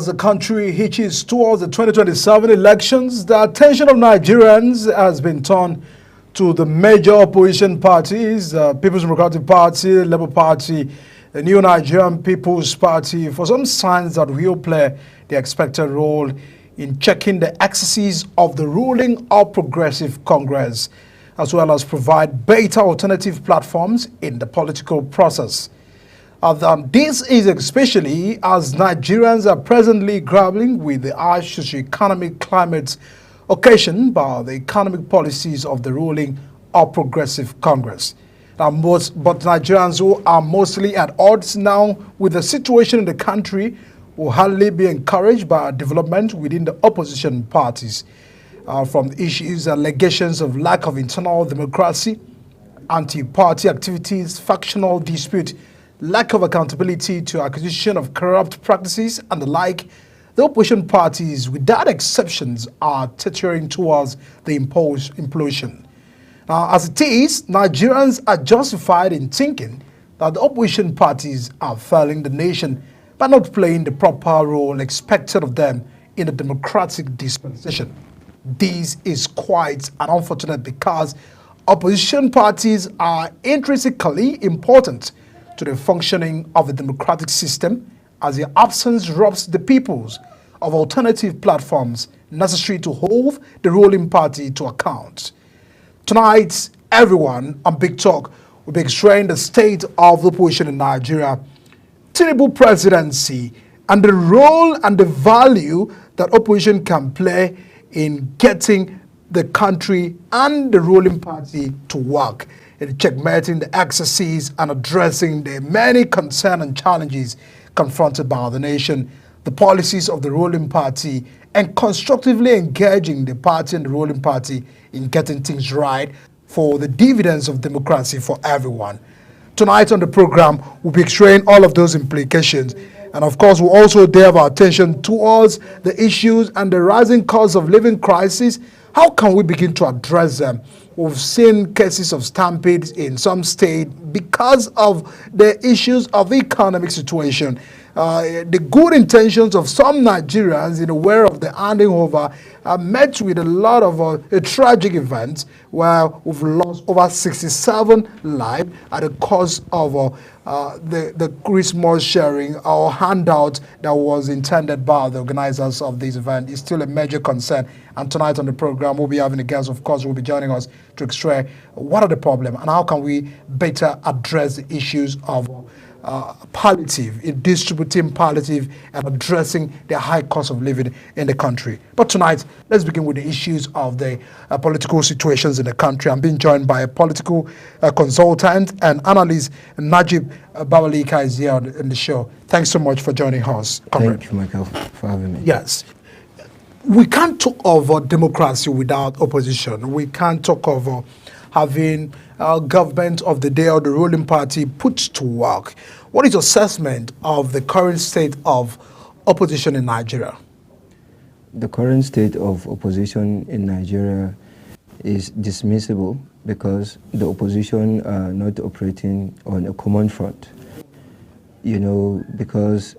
As the country hitches towards the 2027 elections, the attention of Nigerians has been turned to the major opposition parties, People's Democratic Party, Labour Party, the New Nigerian People's Party, for some signs that will play the expected role in checking the excesses of the ruling All Progressive Congress, as well as provide better alternative platforms in the political process. This is especially as Nigerians are presently grappling with the harsh socio-economic climate occasioned by the economic policies of the ruling All Progressive Congress. But Nigerians who are mostly at odds now with the situation in the country will hardly be encouraged by development within the opposition parties, from issues and allegations of lack of internal democracy, anti-party activities, factional dispute, lack of accountability to accusation of corrupt practices and the like. The opposition parties, without exceptions, are teetering towards the implosion. Now, as it is, Nigerians are justified in thinking that the opposition parties are failing the nation by not playing the proper role expected of them in the democratic dispensation. This is quite unfortunate because opposition parties are intrinsically important to the functioning of the democratic system, as their absence robs the peoples of alternative platforms necessary to hold the ruling party to account. Tonight, everyone on Big Talk will be extracting the state of the opposition in Nigeria, Tinubu presidency, and the role and the value that opposition can play in getting the country and the ruling party to work, in checkmating the excesses and addressing the many concerns and challenges confronted by the nation, the policies of the ruling party, and constructively engaging the party and the ruling party in getting things right for the dividends of democracy for everyone. Tonight on the program, we'll be extracting all of those implications. And of course, we'll also delve our attention towards the issues and the rising cost of living crisis. How can we begin to address them? We've seen cases of stampedes in some states because of the issues of the economic situation. The good intentions of some Nigerians in aware of the handing over are met with a lot of tragic events where we've lost over 67 lives at the cost of the Christmas sharing or handout that was intended by the organizers of this event. Is still a major concern. And tonight on the program, we'll be having a guest, of course, who will be joining us to extract what are the problems and how can we better address the issues of palliative, in distributing palliative and addressing the high cost of living in the country. But tonight, let's begin with the issues of the political situations in the country. I'm being joined by a political consultant and analyst, Najib Babalika, is here on the show. Thanks so much for joining us, comrade. Thank you, Michael, for having me. Yes. We can't talk of democracy without opposition. We can't talk of having government of the day or the ruling party put to work. What is your assessment of the current state of opposition in Nigeria? The current state of opposition in Nigeria is dismissible because the opposition are not operating on a common front. You know, because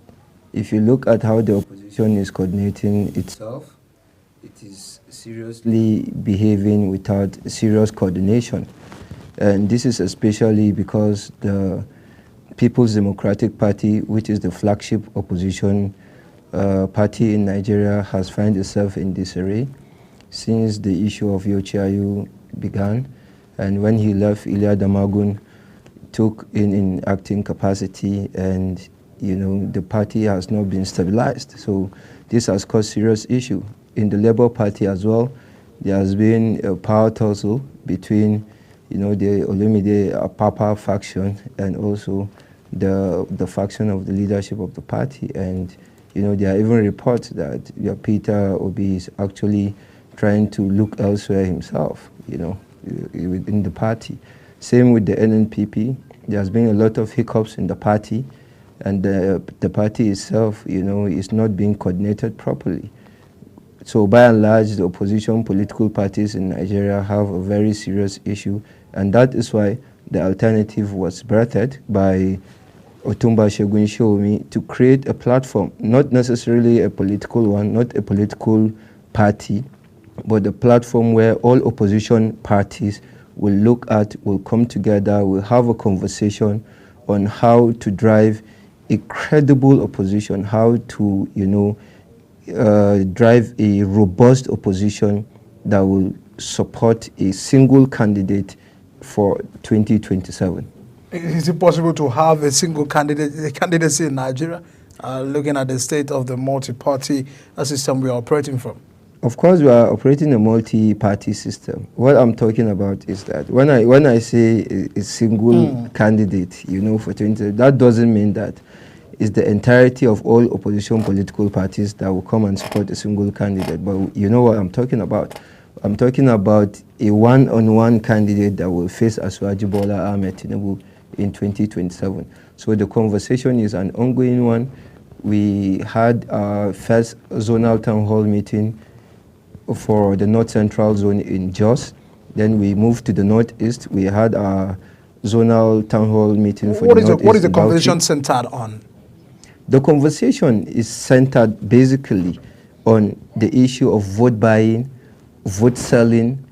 if you look at how the opposition is coordinating itself, it is seriously behaving without serious coordination. And this is especially because the People's Democratic Party, which is the flagship opposition party in Nigeria, has found itself in disarray since the issue of Yochiayu began. And when he left, Iliya Damagun took in acting capacity, and you know the party has not been stabilized. So this has caused serious issue. In the Labour Party as well, there has been a power tussle between the Olumide Apapa faction and also the faction of the leadership of the party. And there are even reports that Peter Obi is actually trying to look elsewhere himself, within the party. Same with the NNPP. There has been a lot of hiccups in the party, and the party itself, is not being coordinated properly. So by and large, the opposition political parties in Nigeria have a very serious issue, and that is why the alternative was birthed by Otumba Segun Shomi, to create a platform, not necessarily a political one, not a political party, but a platform where all opposition parties will look at, will come together, will have a conversation on how to drive a credible opposition, how to, drive a robust opposition that will support a single candidate for 2027. Is it possible to have a single candidacy in Nigeria, looking at the state of the multi-party system we are operating from? Of course, we are operating a multi-party system. What I'm talking about is that when I say a single candidate, for 20, that doesn't mean that it's the entirety of all opposition political parties that will come and support a single candidate. But you know what I'm talking about. I'm talking about a one-on-one candidate that will face Asuaji Bola Ahmed Tinubu in 2027. So the conversation is an ongoing one. We had our first zonal town hall meeting for the North Central Zone in Jos. Then we moved to the Northeast. We had our zonal town hall meeting for the Northeast. What is the conversation centered on? The conversation is centered basically on the issue of vote buying, vote selling,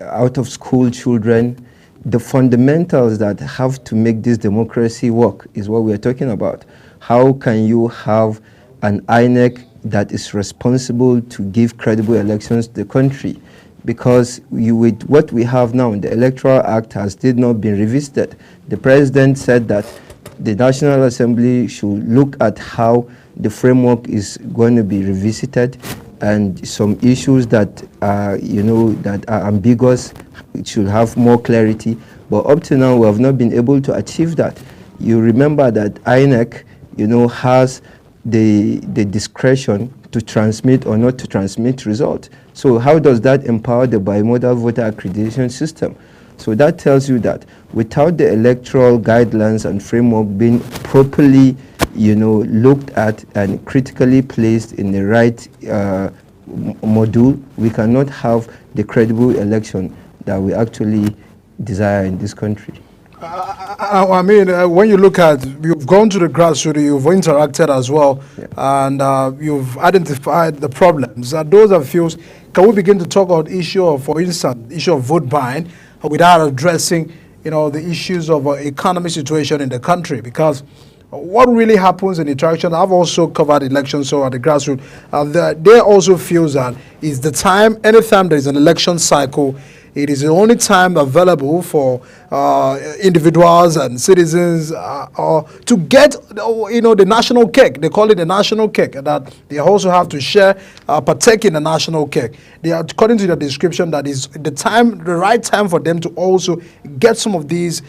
out of school children. The fundamentals that have to make this democracy work is what we're talking about. How can you have an INEC that is responsible to give credible elections to the country? Because with what we have now, the Electoral Act has still not been revisited. The President said that the National Assembly should look at how the framework is going to be revisited, and some issues that are, that are ambiguous should have more clarity. But up to now, we have not been able to achieve that. You remember that INEC, has the discretion to transmit or not to transmit results. So how does that empower the bimodal voter accreditation system? So that tells you that without the electoral guidelines and framework being properly, looked at and critically placed in the right module, we cannot have the credible election that we actually desire in this country. When you look at, you've gone to the grassroots, you've interacted as well, and you've identified the problems. Those are few. Can we begin to talk about issue of, for instance, issue of vote buying without addressing, the issues of economic situation in the country? Because what really happens in interaction, I've also covered elections, so at the grassroots, they also feel that is the time, anytime there is an election cycle, it is the only time available for individuals and citizens to get, the national cake. They call it the national cake, that they also have to share, partake in the national cake. They are, according to the description, that is the right time for them to also get some of these,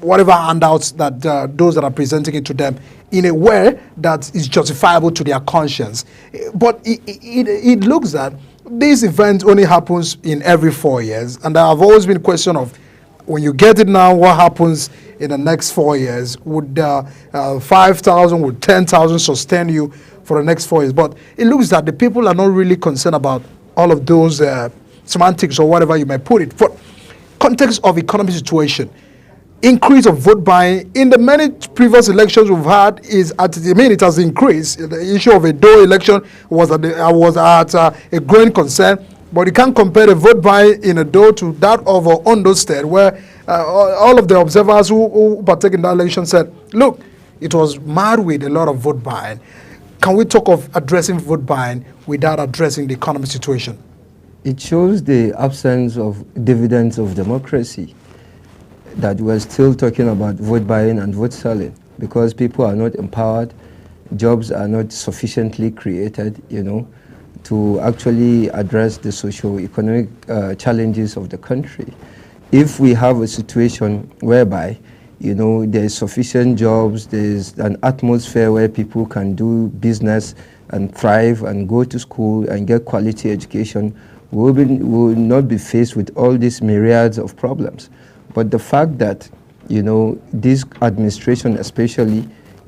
whatever handouts that those that are presenting it to them in a way that is justifiable to their conscience. But it looks that this event only happens in every 4 years, and there have always been a question of, when you get it now, what happens in the next 4 years? Would 5,000, would 10,000 sustain you for the next 4 years? But it looks that the people are not really concerned about all of those semantics or whatever you may put it. For context of economic situation, increase of vote buying in the many previous elections we've had it has increased. The issue of a Doe election was at a growing concern, but you can't compare the vote buying in a Doe to that of Ondo State, where all of the observers who partake in that election said, look, it was marred with a lot of vote buying. Can we talk of addressing vote buying without addressing the economic situation? It shows the absence of dividends of democracy, that we're still talking about vote buying and vote selling, because people are not empowered, jobs are not sufficiently created, to actually address the socio-economic challenges of the country. If we have a situation whereby, there's sufficient jobs, there's an atmosphere where people can do business and thrive and go to school and get quality education, we will not be faced with all these myriads of problems. But the fact that, this administration especially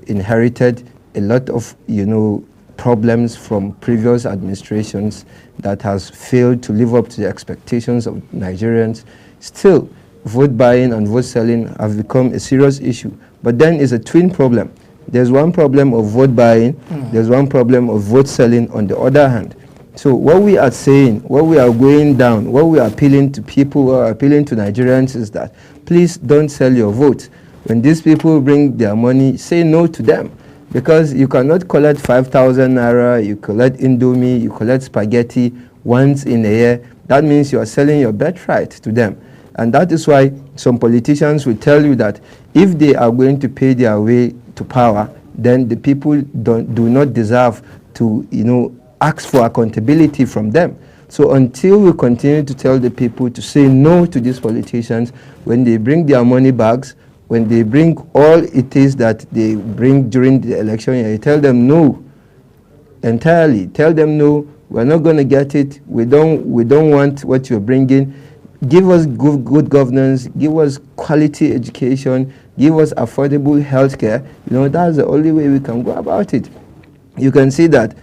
inherited a lot of, problems from previous administrations that has failed to live up to the expectations of Nigerians, still vote buying and vote selling have become a serious issue. But then it's a twin problem. There's one problem of vote buying, there's one problem of vote selling on the other hand. So what we are saying, what we are going down, what we are appealing to people, or appealing to Nigerians is that please don't sell your vote. When these people bring their money, say no to them. Because you cannot collect 5,000 naira, you collect Indomie, you collect spaghetti once in a year. That means you are selling your birthright to them. And that is why some politicians will tell you that if they are going to pay their way to power, then the people do not deserve to, ask for accountability from them. So until we continue to tell the people to say no to these politicians, when they bring their money bags, when they bring all it is that they bring during the election, you tell them no, entirely. Tell them no, we're not going to get it. We don't want what you're bringing. Give us good governance, give us quality education, give us affordable healthcare. That's the only way we can go about it. You can see that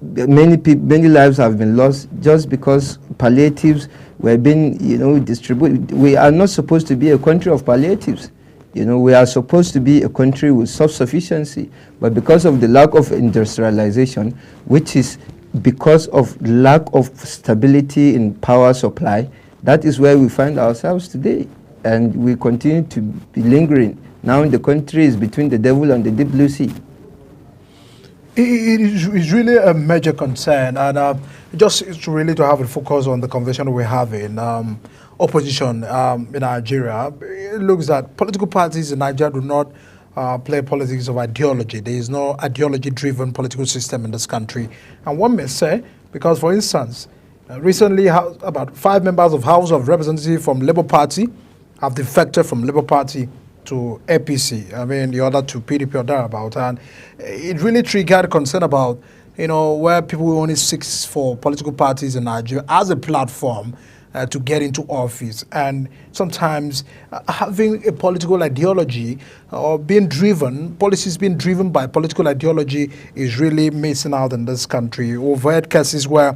many lives have been lost just because palliatives were being, distributed. We are not supposed to be a country of palliatives. We are supposed to be a country with self-sufficiency, but because of the lack of industrialization, which is because of lack of stability in power supply, that is where we find ourselves today, and we continue to be lingering. Now the country is between the devil and the deep blue sea. It is really a major concern, and just really to have a focus on the conversation we're having, opposition in Nigeria. It looks that political parties in Nigeria do not play politics of ideology. There is no ideology-driven political system in this country. And one may say, because for instance, recently about 5 members of House of Representatives from Labour Party have defected from Labour Party to APC. I mean, the other to PDP or thereabout. And it really triggered concern about, where people only seek for political parties in Nigeria as a platform to get into office. And sometimes having a political ideology or policies being driven by political ideology is really missing out in this country. We've had cases where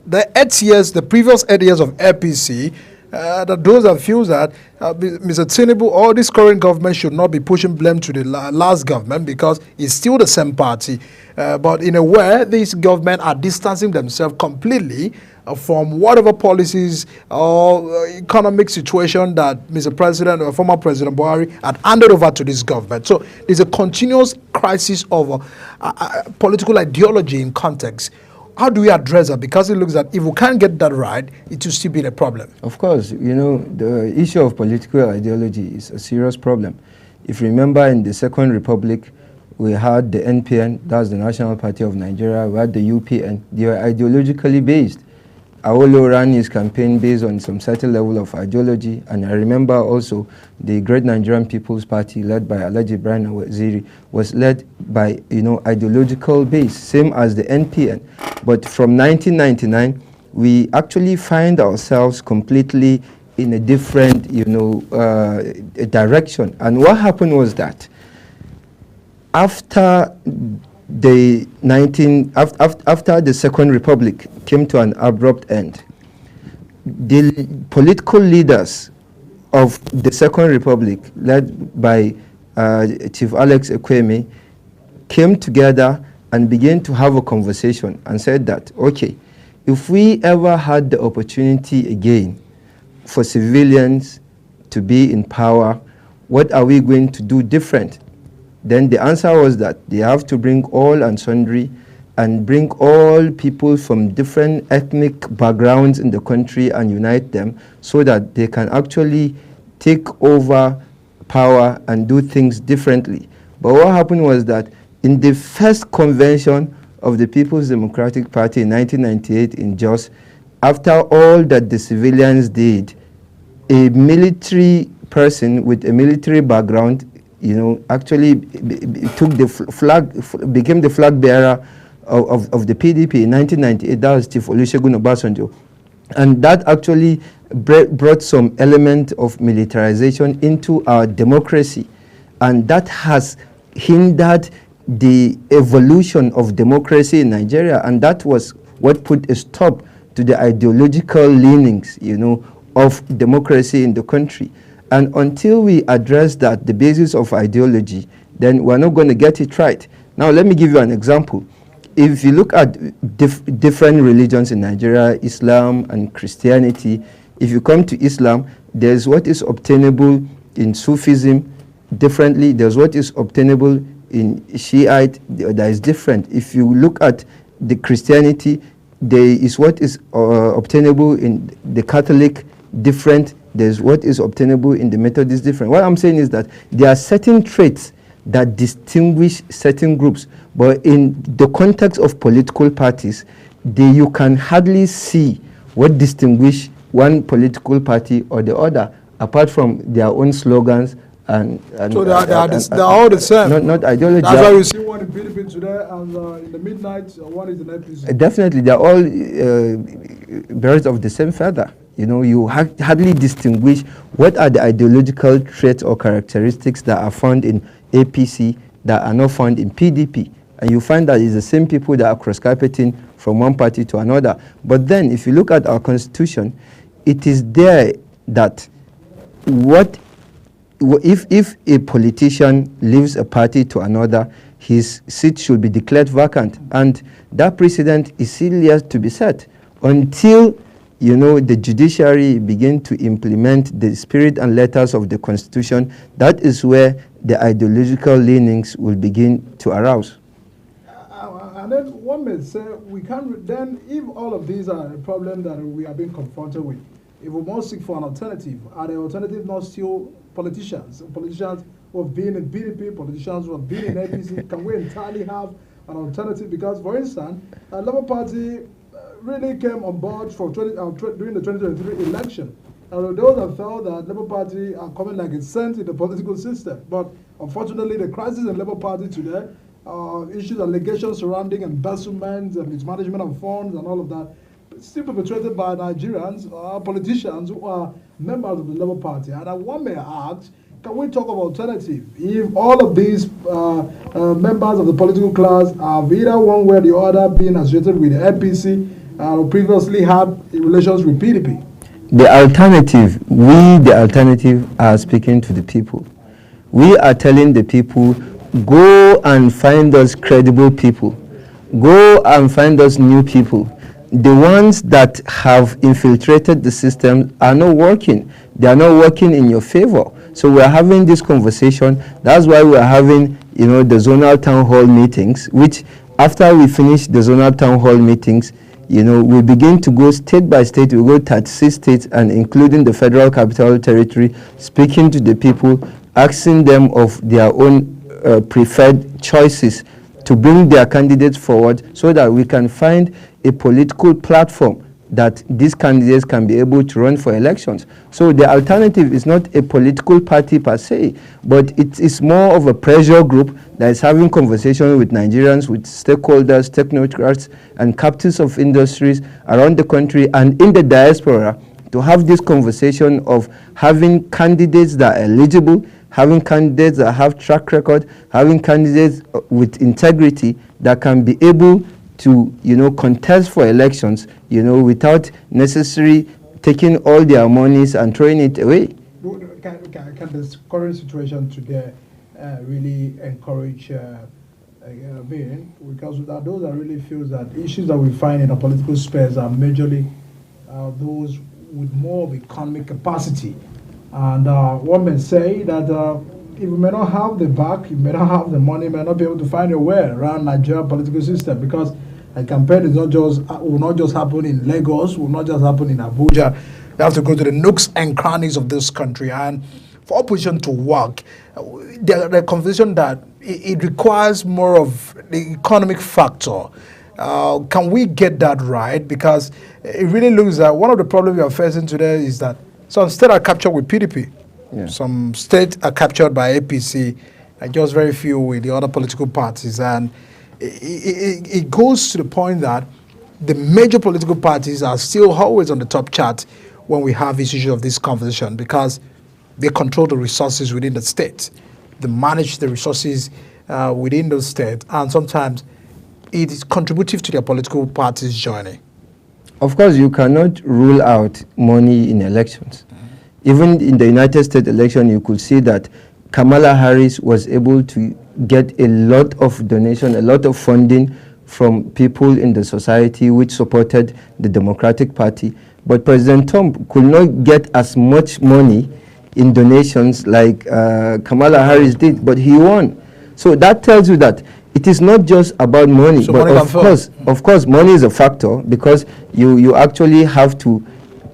the previous 8 years of APC, that those that feel that Mr. Tinubu or this current government should not be pushing blame to the last government because it's still the same party. But in a way, this government are distancing themselves completely from whatever policies or economic situation that Mr. President or former President Buhari had handed over to this government. So there's a continuous crisis of political ideology in context. How do we address that? Because it looks that if we can't get that right, it will still be a problem. Of course, the issue of political ideology is a serious problem. If you remember, in the Second Republic, we had the NPN, that's the National Party of Nigeria, we had the UPN. They were ideologically based. Awolowo ran his campaign based on some certain level of ideology, and I remember also the Great Nigerian People's Party, led by Alhaji Ibrahim Waziri, was led by ideological base, same as the NPN. But from 1999, we actually find ourselves completely in a different, direction. And what happened was that after the Second Republic came to an abrupt end, the political leaders of the Second Republic, led by Chief Alex Ekweme, came together and began to have a conversation and said that, okay, if we ever had the opportunity again for civilians to be in power, what are we going to do different? Then the answer was that they have to bring all and sundry and bring all people from different ethnic backgrounds in the country and unite them so that they can actually take over power and do things differently. But what happened was that in the first convention of the People's Democratic Party in 1998 in Jos, after all that the civilians did, a military person with a military background actually took the flag, became the flag bearer of the PDP in 1998. That was Chief Olusegun Obasanjo. And that actually brought some element of militarization into our democracy. And that has hindered the evolution of democracy in Nigeria. And that was what put a stop to the ideological leanings, of democracy in the country. And until we address that, the basis of ideology, then we're not going to get it right. Now, let me give you an example. If you look at different religions in Nigeria, Islam and Christianity, if you come to Islam, there's what is obtainable in Sufism differently. There's what is obtainable in Shiite that is different. If you look at the Christianity, there is what is obtainable in the Catholic different. There's what is obtainable in the Methodist different. What I'm saying is that there are certain traits that distinguish certain groups, but in the context of political parties, you can hardly see what distinguish one political party or the other, apart from their own slogans and so they're all the same. Not ideology. That's why you see one in PDP today, and in the midnight, one is in APC. Definitely, they're all birds of the same feather. You know, you hardly distinguish what are the ideological traits or characteristics that are found in APC that are not found in PDP. And you find that it's the same people that are cross-carpeting from one party to another. But then, if you look at our constitution, it is there that if a politician leaves a party to another, his seat should be declared vacant. And that precedent is still yet to be set until, you know, the judiciary begin to implement the spirit and letters of the Constitution. That is where the ideological leanings will begin to arouse. And then one may say, we can't, then if all of these are a problem that we are being confronted with, if we must seek for an alternative, are the alternatives not still politicians? Politicians who have been in PDP, politicians who have been in APC, can we entirely have an alternative? Because, for instance, the Labour Party really came on board for during the 2023 election. And those that felt that Labour Party are coming like a cent in the political system. But unfortunately, the crisis in Labour Party today, issues, allegations surrounding embezzlement and mismanagement of funds and all of that, still perpetrated by Nigerians, politicians who are members of the Labour Party. And one may ask, can we talk of alternative? If all of these members of the political class have either one way or the other been associated with the APC or previously had relations with PDP? The alternative are speaking to the people. We are telling the people, go and find us credible people. Go and find us new people. The ones that have infiltrated the system are not working. They are not working in your favor. So we are having this conversation. That's why we are having, you know, the zonal town hall meetings, which after we finish the zonal town hall meetings, you know, we begin to go state by state. We go 36 states and including the Federal Capital Territory, speaking to the people, asking them of their own preferred choices to bring their candidates forward so that we can find a political platform that these candidates can be able to run for elections. So the alternative is not a political party per se, but it is more of a pressure group that is having conversations with Nigerians, with stakeholders, technocrats, and captains of industries around the country and in the diaspora to have this conversation of having candidates that are eligible, having candidates that have track record, having candidates with integrity that can be able to, you know, contest for elections, you know, without necessarily taking all their monies and throwing it away. Can this current situation today really encourage being? Because those are really feels that issues that we find in a political space are majorly those with more of economic capacity. And one may say that if you may not have the back, you may not have the money, you may not be able to find your way around Nigeria political system, because a campaign is will not just happen in Lagos, will not just happen in Abuja. You have to go to the nooks and crannies of this country. And for opposition to work, the conversation that it requires more of the economic factor. Can we get that right? Because it really looks like one of the problems we are facing today is that some states are captured with PDP. Yeah. Some states are captured by APC, and just very few with the other political parties. And it goes to the point that the major political parties are still always on the top chart when we have issues of this conversation, because they control the resources within the state. They manage the resources within those states, and sometimes it is contributive to their political party's journey. Of course, you cannot rule out money in elections. Even in the United States election, you could see that Kamala Harris was able to get a lot of donation, a lot of funding from people in the society which supported the Democratic Party. But President Trump could not get as much money in donations like Kamala Harris did, but he won. So that tells you that it is not just about money, So but money of course, money is a factor, because you actually have to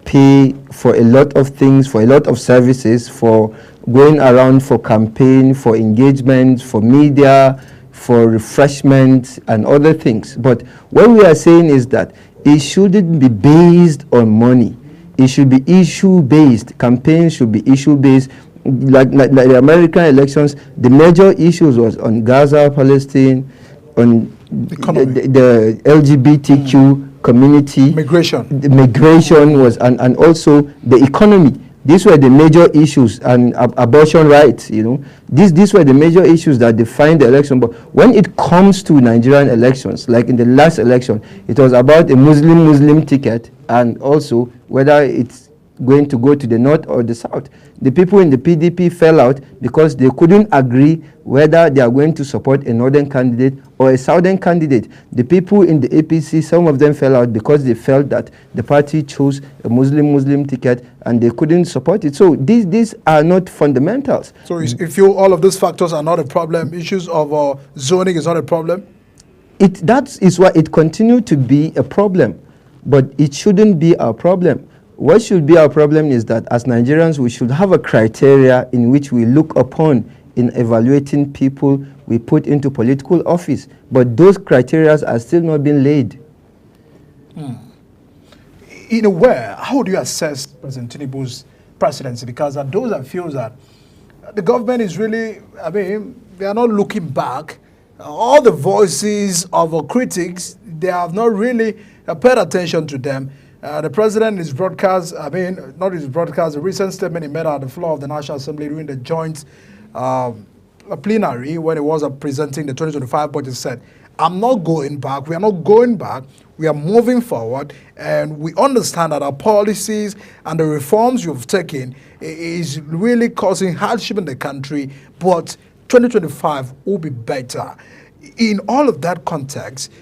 pay for a lot of things, for a lot of services, for going around for campaign, for engagement, for media, for refreshment and other things. But what we are saying is that it shouldn't be based on money. It should be issue-based. Campaigns should be issue-based. Like the American elections, the major issues was on Gaza, Palestine, on the LGBTQ community. Migration. The migration was, and also the economy. These were the major issues, and abortion rights, you know. These were the major issues that defined the election. But when it comes to Nigerian elections, like in the last election, it was about a Muslim ticket, and also whether it's going to go to the north or the south. The people in the PDP fell out because they couldn't agree whether they are going to support a northern candidate or a southern candidate. The people in the APC, some of them fell out because they felt that the party chose a Muslim ticket and they couldn't support it. So these are not fundamentals. So you feel all of these factors are not a problem? Issues of zoning is not a problem? That is why it continued to be a problem, but it shouldn't be our problem. What should be our problem is that as Nigerians, we should have a criteria in which we look upon in evaluating people we put into political office. But those criteria are still not being laid. In a way, how do you assess President Tinubu's presidency? Because those that feel that the government is really, I mean, they are not looking back. All the voices of critics, they have not really paid attention to them. The president is broadcast, I mean, not his broadcast, the recent statement he made at the floor of the National Assembly during the joint plenary when he was presenting the 2025 budget said, I'm not going back, we are not going back, we are moving forward, and we understand that our policies and the reforms you've taken is really causing hardship in the country, but 2025 will be better. In all of that context,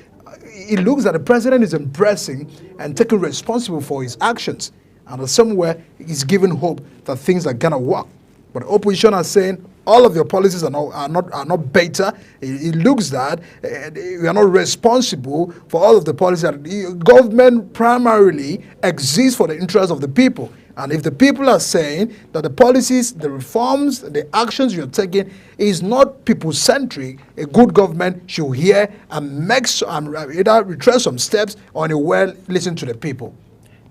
it looks that the president is embracing and taking responsibility for his actions, and somewhere he's giving hope that things are gonna work. But the opposition are saying all of your policies are not better. It looks that we are not responsible for all of the policies. The government primarily exists for the interest of the people. And if the people are saying that the policies, the reforms, the actions you're taking is not people-centric, a good government should hear and either retrace some steps or in a way listen to the people.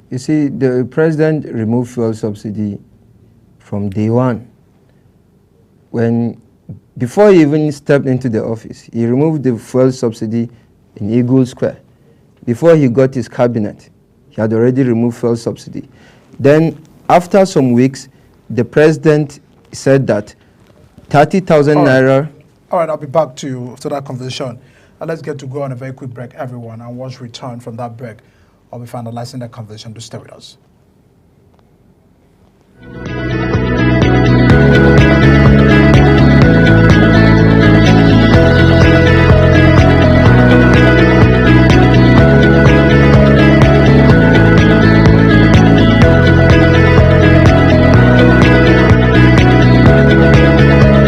You see, the president removed fuel subsidy from day one. Before he even stepped into the office, he removed the fuel subsidy in Eagle Square. Before he got his cabinet, he had already removed fuel subsidy. Then, after some weeks, the president said that 30,000 naira. All right, I'll be back to you after that conversation. Let's get to go on a very quick break, everyone. And once we return from that break, I'll be finalizing that conversation. Do stay with us.